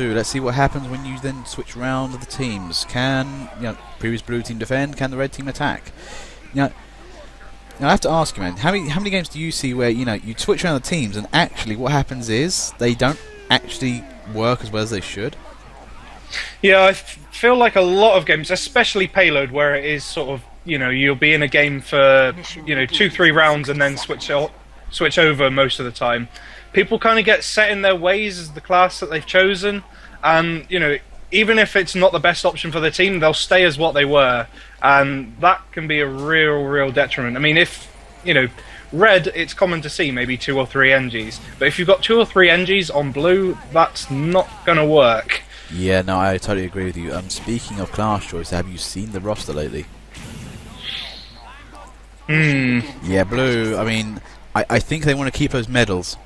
2. Let's see what happens when you then switch round the teams. Can previous blue team defend? Can the red team attack? Now I have to ask you, man, how many games do you see where you switch around the teams and actually what happens is they don't actually work as well as they should? Yeah, I feel like a lot of games, especially Payload, where it is sort of you'll be in a game for 2-3 rounds and then switch over most of the time. People kind of get set in their ways as the class that they've chosen, and even if it's not the best option for the team, they'll stay as what they were, and that can be a real detriment. I mean, if red, it's common to see maybe 2 or 3 NGs, but if you've got 2 or 3 NGs on blue, that's not gonna work. Yeah, no, I totally agree with you. Speaking of class choice, have you seen the roster lately? Yeah, blue. I mean, I think they want to keep those medals.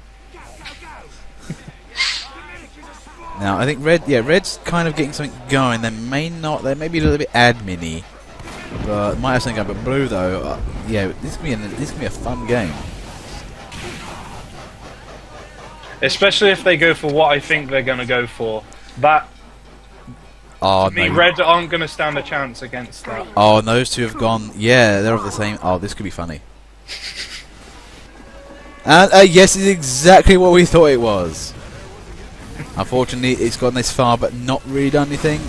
Now, I think red. Yeah, red's kind of getting something going. They may not. They may be a little bit admin-y, but might have something going. But blue, though, yeah, this can be a fun game. Especially if they go for what I think they're going to go for. That. Oh, to me, red aren't going to stand a chance against that. Oh, and those two have gone. Yeah, they're of the same. Oh, this could be funny. And yes, it's exactly what we thought it was. Unfortunately, it's gotten this far, but not really done anything.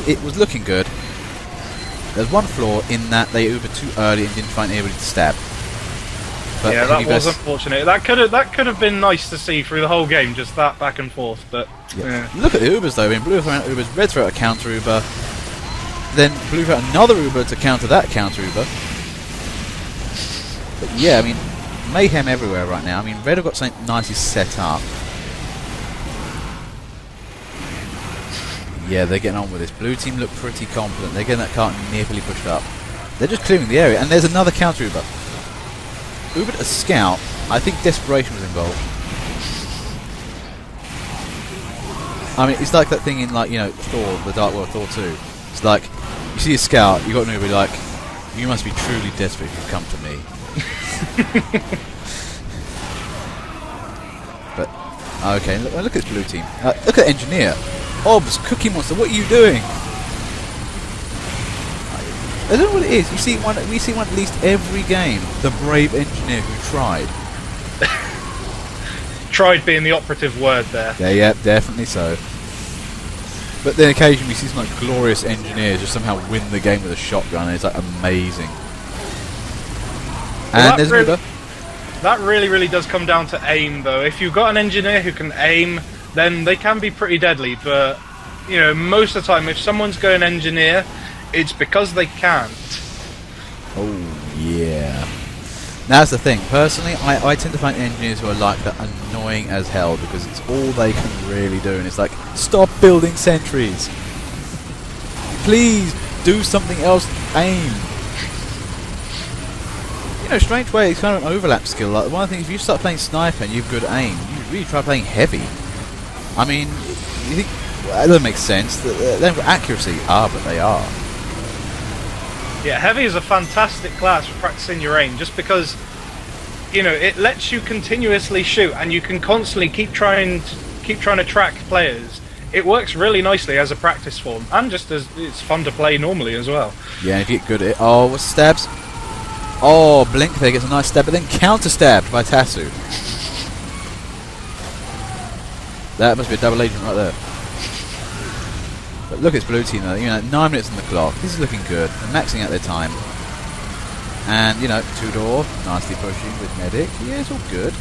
It was looking good. There's one flaw in that they Ubered too early and didn't find anybody to stab. But yeah, that was unfortunate. That could have been nice to see through the whole game, just that back and forth. But yeah. Look at the Ubers though. I mean, blue threw out Ubers, red threw out a counter Uber, then blue threw out another Uber to counter that counter Uber. But yeah, I mean, mayhem everywhere right now. I mean, red have got something nicely set up. Yeah, they're getting on with this. Blue team look pretty confident. They're getting that cart nearly pushed up. They're just clearing the area, and there's another counter Uber. Ubered a scout. I think desperation was involved. I mean, it's like that thing in Thor, the Dark World, Thor 2. It's like you see a scout, you got an Uber, you're like, you must be truly desperate if you come to me. But okay, look at this blue team. Look at engineer. Obs, Cookie Monster, what are you doing? I don't know what it is. We see one at least every game. The brave engineer who tried. Tried being the operative word there. Yeah, definitely so. But then occasionally we see some glorious engineers just somehow win the game with a shotgun, and it's amazing. Well, and there's another. That really does come down to aim, though. If you've got an engineer who can aim, then they can be pretty deadly. But most of the time, if someone's going engineer, it's because they can't. Oh yeah. That's the thing. Personally, I tend to find engineers who are like that annoying as hell because it's all they can really do, and it's like, stop building sentries. Please do something else. Aim. Strange way, it's kind of an overlap skill. Like one of the things, if you start playing sniper and you've good aim, you really try playing heavy. I mean, you think that doesn't make sense. They don't have accuracy, but they are. Yeah, heavy is a fantastic class for practicing your aim, just because it lets you continuously shoot, and you can constantly keep trying to track players. It works really nicely as a practice form, and just as it's fun to play normally as well. Yeah, if you get good at it. Oh, what stabs? Oh, Blink there gets a nice stab, but then counter stabbed by Tassu. That must be a double agent right there. But look at this blue team though, 9 minutes on the clock. This is looking good. They're maxing out their time. And, two-door, nicely pushing with medic. Yeah, it's all good.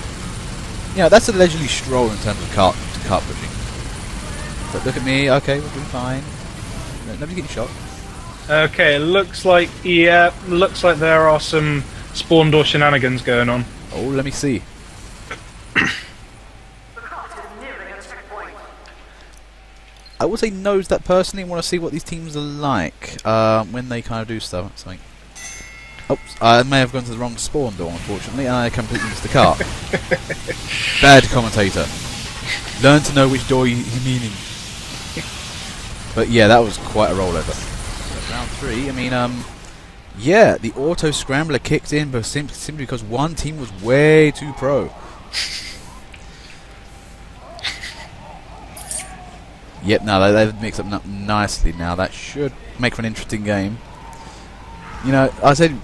That's a leisurely stroll in terms of cart pushing. But look at me, okay, we're doing fine. Nobody's getting shot. Okay, looks like there are some spawn door shenanigans going on. Oh, let me see. I would say knows that personally. Want to see what these teams are like when they kind of do something. Oops, I may have gone to the wrong spawn door, unfortunately, and I completely missed the cart. Bad commentator. Learn to know which door you're meaning. But yeah, that was quite a rollover. So round 3, I mean, yeah, the auto scrambler kicked in, but simply because one team was way too pro. Yep, no, they've mixed up nicely now. That should make for an interesting game. You know, I said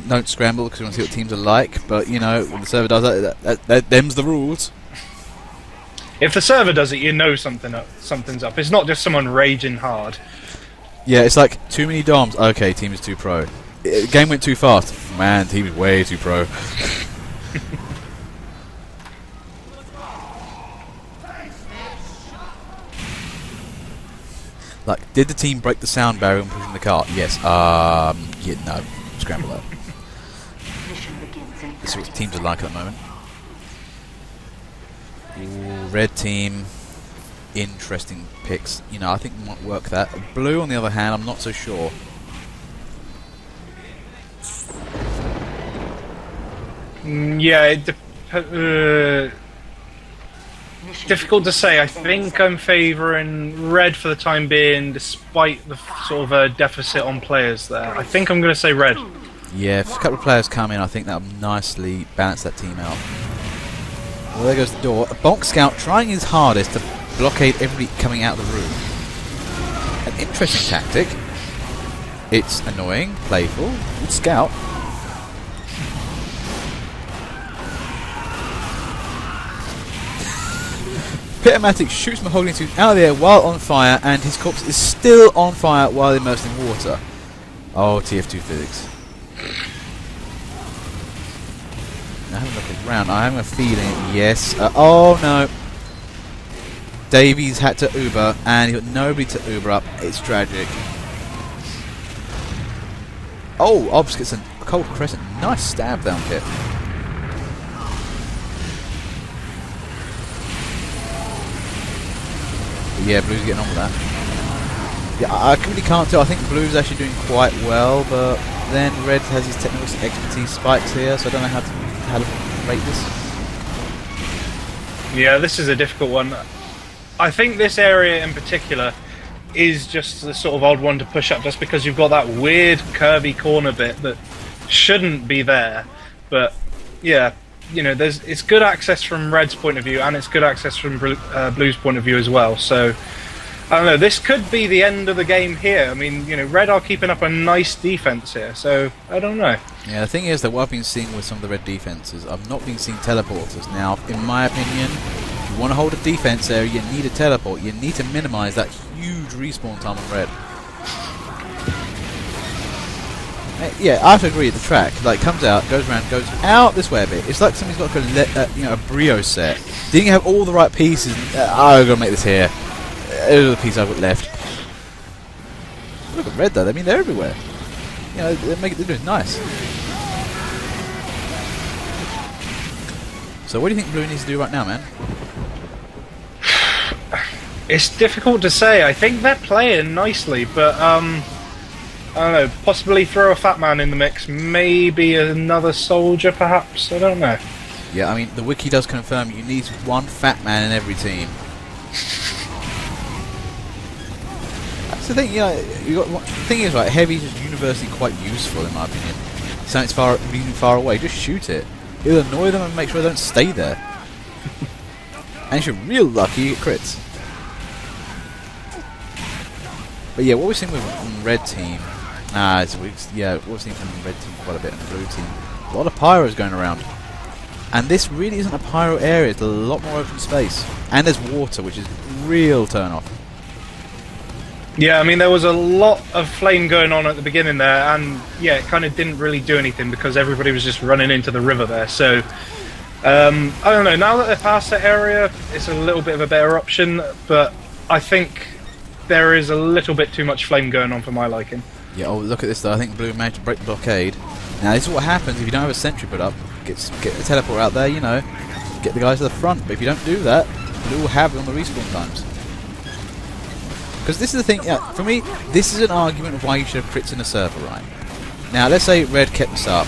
don't scramble because we want to see what teams are like, but you know, when the server does that, them's the rules. If the server does it, you know something's up. It's not just someone raging hard. Yeah, it's like too many DOMs. Okay, team is too pro. Game went too fast. Man, team is way too pro. Like, did the team break the sound barrier and push in the cart? Yes. Yeah, no. Scramble that. This is what teams are like at the moment. Ooh, red team. Interesting picks. You know, I think we might work that. Blue, on the other hand, I'm not so sure. Yeah, difficult to say. I think I'm favouring red for the time being, despite the sort of deficit on players there. I think I'm going to say red. Yeah, if a couple of players come in, I think that'll nicely balance that team out. Well, there goes the door. A Bonk Scout trying his hardest to blockade everybody coming out of the room. An interesting tactic. It's annoying, playful. Good scout. Pitamatic shoots Mahogany Tooth out of the air while on fire, and his corpse is still on fire while immersed in water. Oh, TF2 physics. Now have a look around. I have a feeling, yes. Oh no. Davies had to Uber, and he got nobody to Uber up. It's tragic. Oh, Obs gets a cold crescent. Nice stab down pit. But yeah, Blue's getting on with that. Yeah, I really can't tell. I think Blue's actually doing quite well, but then Red has his technical expertise spikes here, so I don't know how to rate this. Yeah, this is a difficult one. I think this area in particular is just the sort of odd one to push up, just because you've got that weird curvy corner bit that shouldn't be there. But yeah, you know, it's good access from Red's point of view, and it's good access from Blue's point of view as well. So I don't know. This could be the end of the game here. I mean, you know, Red are keeping up a nice defense here, so I don't know. Yeah, the thing is that what I've been seeing with some of the Red defenses, I've not been seeing teleporters. Now, in my opinion, if you want to hold a defense area, you need a teleport. You need to minimize that huge respawn time on Red. Yeah, I have to agree. The track comes out, goes around, goes out this way a bit. It's like somebody's got a Brio set. Didn't have all the right pieces. I've got to make this here. Those are the pieces I've got left. Look at Red though. I mean, they're everywhere. You know, they're doing nice. So, what do you think Blue needs to do right now, man? It's difficult to say. I think they're playing nicely, but I don't know. Possibly throw a Fat Man in the mix. Maybe another soldier, perhaps. I don't know. Yeah, I mean, the wiki does confirm you need one Fat Man in every team. That's the thing. You know, the thing is, right? Heavy is just universally quite useful, in my opinion. So it's reasonably far away. Just shoot it. It'll annoy them and make sure they don't stay there. And if you're real lucky, you get crits. But yeah, what we're seeing with Red team, what we're seeing from the Red team quite a bit, and the Blue team, a lot of pyros going around. And this really isn't a pyro area, it's a lot more open space. And there's water, which is real turn off. Yeah, I mean, there was a lot of flame going on at the beginning there, and yeah, it kind of didn't really do anything because everybody was just running into the river there. So, I don't know, now that they're past that area, it's a little bit of a better option, but I think there is a little bit too much flame going on for my liking. Yeah, oh, look at this though. I think Blue managed to break the blockade. Now, this is what happens if you don't have a sentry put up. Get the teleport out there, you know, get the guys to the front. But if you don't do that, Blue will have it on the respawn times. Because this is the thing, for me, this is an argument of why you should have crits in a server, right? Now, let's say Red kept this up,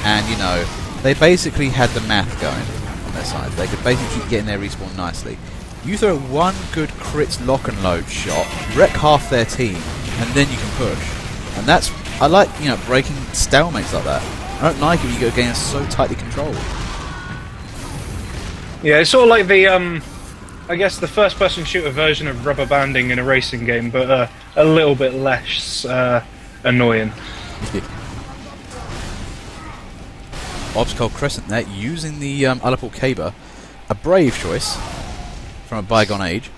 and, you know, they basically had the math going on their side. They could basically keep getting their respawn nicely. You throw one good crits lock and load shot, wreck half their team, and then you can push. And that's, I like, you know, breaking stalemates like that. I don't like it when you go against so tightly controlled. Yeah, it's sort of like the I guess the first-person shooter version of rubber banding in a racing game, but a little bit less annoying. Obstacle Crescent there, using the Ullaport Caber. A brave choice from a bygone age.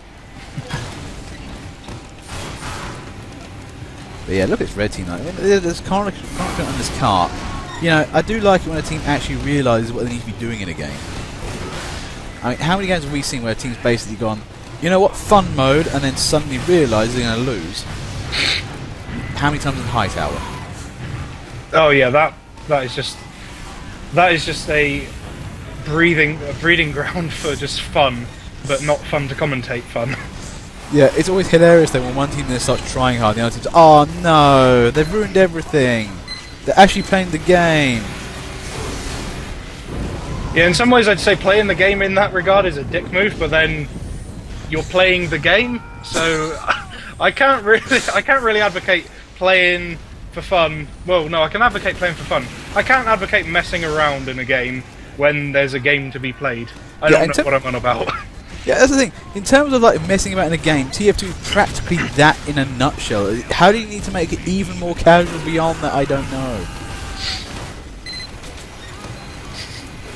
But yeah, look at this red team. There's confidence on this car. You know, I do like it when a team actually realises what they need to be doing in a game. I mean, how many games have we seen where a team's basically gone, you know what, fun mode, and then suddenly realise they're going to lose? How many times in Hightower? Oh yeah, that is just a breeding ground for just fun, but not fun to commentate fun. Yeah, it's always hilarious though when one team then starts trying hard, the other team's, oh no, they've ruined everything. They're actually playing the game. Yeah, in some ways I'd say playing the game in that regard is a dick move, but then you're playing the game, so I can't really advocate playing for fun. Well, no, I can advocate playing for fun. I can't advocate messing around in a game when there's a game to be played. I don't know what I'm on about. Yeah, that's the thing. In terms of like messing about in a game, TF2 is practically that in a nutshell. How do you need to make it even more casual beyond that? I don't know.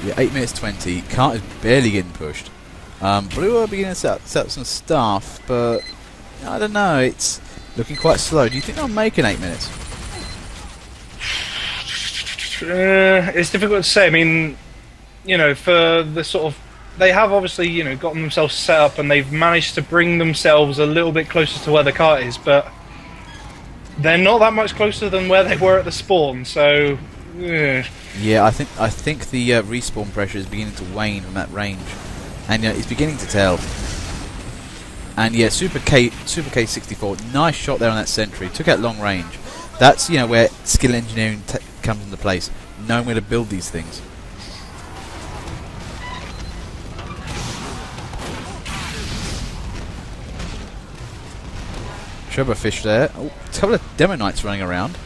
Yeah, 8 minutes 20. Cart is barely getting pushed. Blue are beginning to set up some stuff, but I don't know. It's looking quite slow. Do you think they'll make an 8 minutes? It's difficult to say. I mean, you know, for the sort of, they have obviously, you know, gotten themselves set up and they've managed to bring themselves a little bit closer to where the cart is, but they're not that much closer than where they were at the spawn. So. Yeah, I think the respawn pressure is beginning to wane from that range, and it's beginning to tell. And yeah, Super K64, nice shot there on that sentry. Took out long range. That's where skill engineering comes into place, knowing where to build these things. Fish there. Oh, a couple of Demo Knights running around.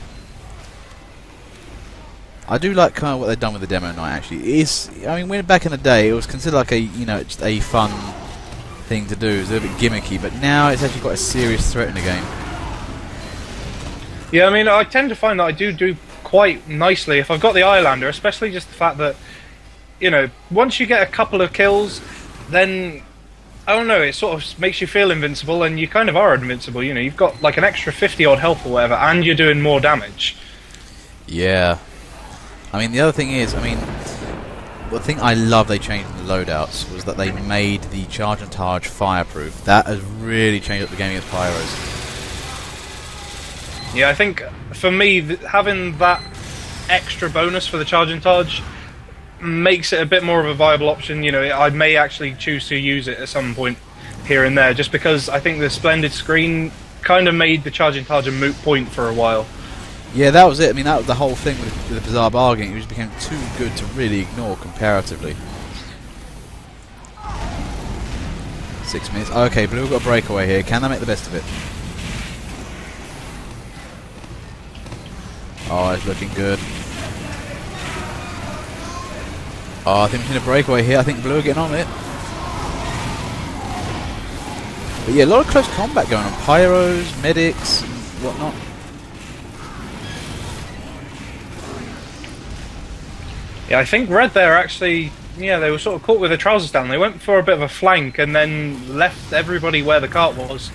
I do like kind of what they've done with the Demo Knight. Actually, I mean, when back in the day, it was considered like a just a fun thing to do. It was a little bit gimmicky, but now it's actually quite a serious threat in the game. Yeah, I mean, I tend to find that I do quite nicely if I've got the Islander, especially just the fact that once you get a couple of kills, then I don't know, it sort of makes you feel invincible, and you kind of are invincible. You've got like an extra 50 odd health or whatever, and you're doing more damage. Yeah. I mean, the other thing is, the thing I love they changed in the loadouts was that they made the charge and charge fireproof. That has really changed up the game against pyros. Yeah, I think for me, having that extra bonus for the charge and charge makes it a bit more of a viable option. I may actually choose to use it at some point here and there, just because I think the Splendid Screen kind of made the charge and charge a moot point for a while. Yeah, that was it. I mean, that was the whole thing with the bizarre bargaining. It just became too good to really ignore comparatively. 6 minutes. Okay, Blue got a breakaway here. Can they make the best of it? Oh, it's looking good. Oh, I think we've seen a breakaway here. I think Blue are getting on it. But yeah, a lot of close combat going on. Pyros, medics, and whatnot. Yeah, I think Red there actually, they were sort of caught with their trousers down. They went for a bit of a flank and then left everybody where the cart was,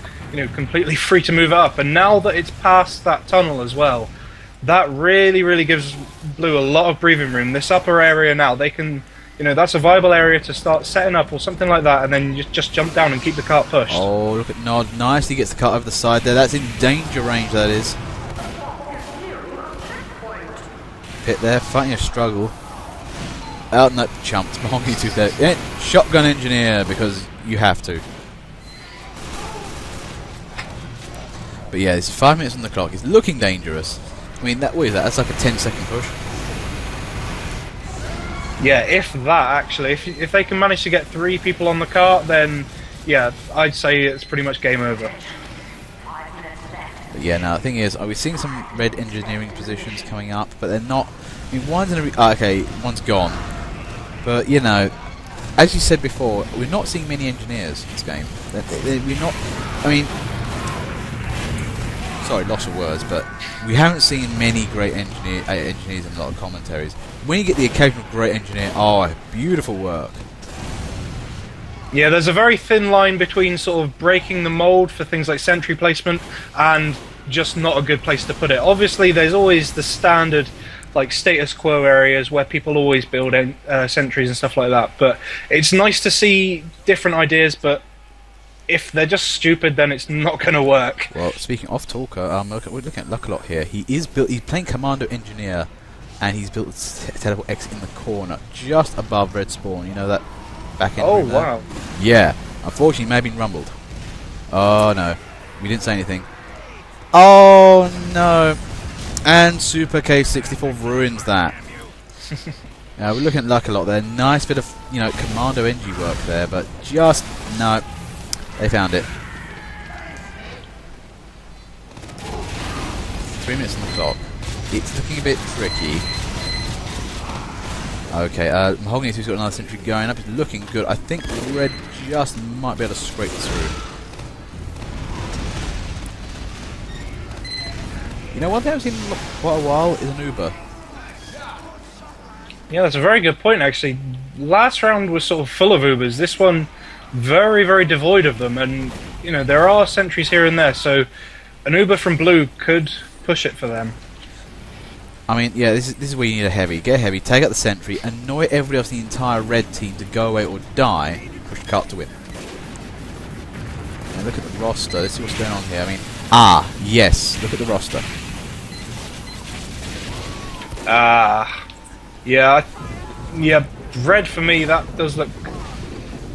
completely free to move up. And now that it's past that tunnel as well, that really, really gives Blue a lot of breathing room. This upper area now, they can, that's a viable area to start setting up or something like that, and then you just jump down and keep the cart pushed. Oh, look at Nod. Nicely gets the cart over the side there. That's in danger range, that is. Pit there, fighting a struggle. Out and that chumped. Mahongi tooth there. Yeah, shotgun engineer, because you have to. But yeah, it's 5 minutes on the clock. It's looking dangerous. I mean, what is that? That's like a 10-second push. Yeah, if that, actually. If they can manage to get 3 people on the cart, then, yeah, I'd say it's pretty much game over. But yeah, now the thing is, we're seeing some red engineering positions coming up, but they're not. I mean, one's in a. Okay, one's gone. But, as you said before, we're not seeing many engineers in this game. We're not. I mean, sorry, loss of words, but we haven't seen many great engineers in a lot of commentaries. When you get the occasional great engineer, oh, beautiful work. Yeah, there's a very thin line between sort of breaking the mold for things like sentry placement and just not a good place to put it. Obviously, there's always the standard, like, status quo areas where people always build sentries and stuff like that. But it's nice to see different ideas, but if they're just stupid, then it's not going to work. Well, speaking of Talker, we're looking at Luck a lot here. He's playing Commando Engineer, and he's built Teleport X in the corner, just above Red Spawn. You know that back end. Oh, room there? wow. Yeah. Unfortunately, he may have been rumbled. Oh no, we didn't say anything. Oh no. And Super K64 ruins that. We're looking at Luck a lot there. Nice bit of, Commando NG work there, but just no. They found it. 3 minutes on the clock. It's looking a bit tricky. Okay, Mahogany who's got another sentry going up. It's looking good. I think Red just might be able to scrape through. You know, one thing I've seen in quite a while is an Uber. Yeah, that's a very good point, actually. Last round was sort of full of Ubers. This one, very, very devoid of them. And, there are sentries here and there, so an Uber from Blue could push it for them. I mean, yeah, this is where you need a heavy. Get a heavy, take out the sentry, annoy everybody else in the entire red team to go away or die, push the cart to win. And look at the roster. Let's see what's going on here. I mean, yes, look at the roster. Yeah, red for me, that does look...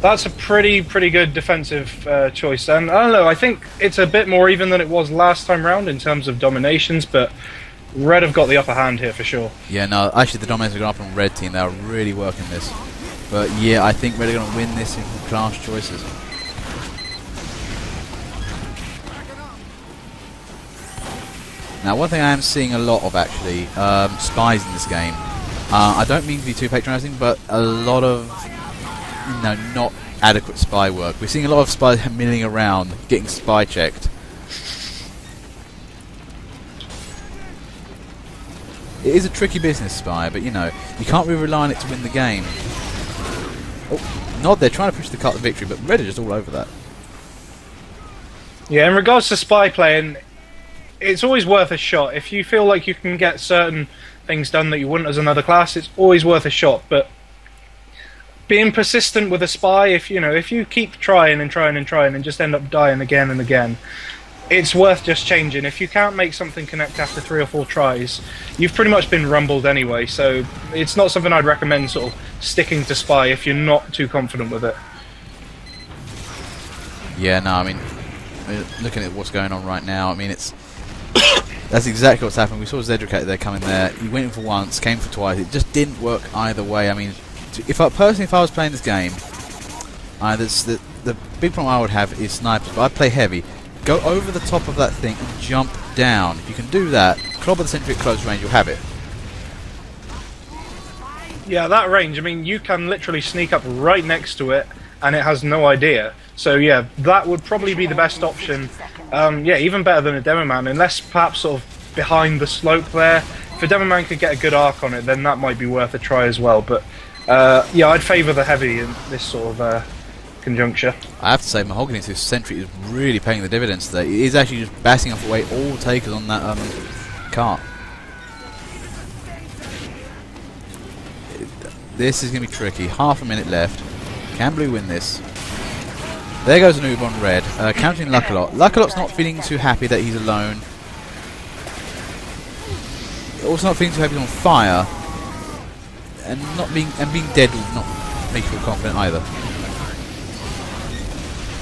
That's a pretty good defensive choice. And I don't know, I think it's a bit more even than it was last time round in terms of dominations, but red have got the upper hand here for sure. Yeah, no, actually the dominators are going up on red team. They are really working this. But yeah, I think red are going to win this in class choices. Now, one thing I am seeing a lot of, actually, spies in this game. I don't mean to be too patronising, but a lot of, not adequate spy work. We're seeing a lot of spies milling around, getting spy checked. It is a tricky business, spy, but, you can't really rely on it to win the game. Oh, Nod, they're trying to push the cart to victory, but red are just all over that. Yeah, in regards to spy playing, it's always worth a shot. If you feel like you can get certain things done that you wouldn't as another class, it's always worth a shot. But being persistent with a spy, if you keep trying and trying and trying and just end up dying again and again, it's worth just changing. If you can't make something connect after 3 or 4 tries, you've pretty much been rumbled anyway. So it's not something I'd recommend sort of sticking to spy if you're not too confident with it. Yeah, no, I mean, looking at what's going on right now, I mean, it's that's exactly what's happened. We saw Zedric there coming there. He went in for once, came for twice. It just didn't work either way. I mean, if I was playing this game, the big problem I would have is snipers. But I'd play heavy. Go over the top of that thing and jump down. If you can do that, clobber the sentry at close range, you'll have it. Yeah, that range, I mean, you can literally sneak up right next to it and it has no idea. So yeah, that would probably be the best option. Yeah, even better than a Demo Man, unless perhaps sort of behind the slope there. If a Demo Man could get a good arc on it, then that might be worth a try as well. But yeah, I'd favour the heavy in this sort of conjuncture. I have to say, Mahogany's sentry is really paying the dividends today. It is actually just batting off away all takers on that cart. This is going to be tricky. Half a minute left. Can Blue win this? There goes an Uber on red. Counting Luckalot. Luckalot's not feeling too happy that he's alone. Also not feeling too happy he's on fire. And being dead will not make you feel confident either.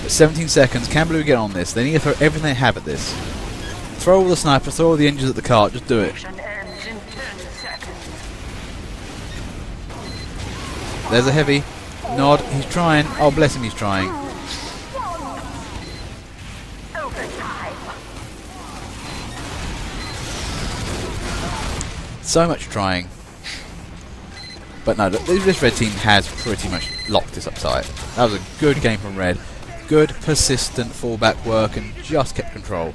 But 17 seconds. Can Blue get on this? They need to throw everything they have at this. Throw all the snipers, throw all the engines at the cart. Just do it. There's a heavy. Nod. He's trying. Oh, bless him, he's trying. So much trying. But no, this red team has pretty much locked this up tight. That was a good game from red. Good, persistent fallback work and just kept control.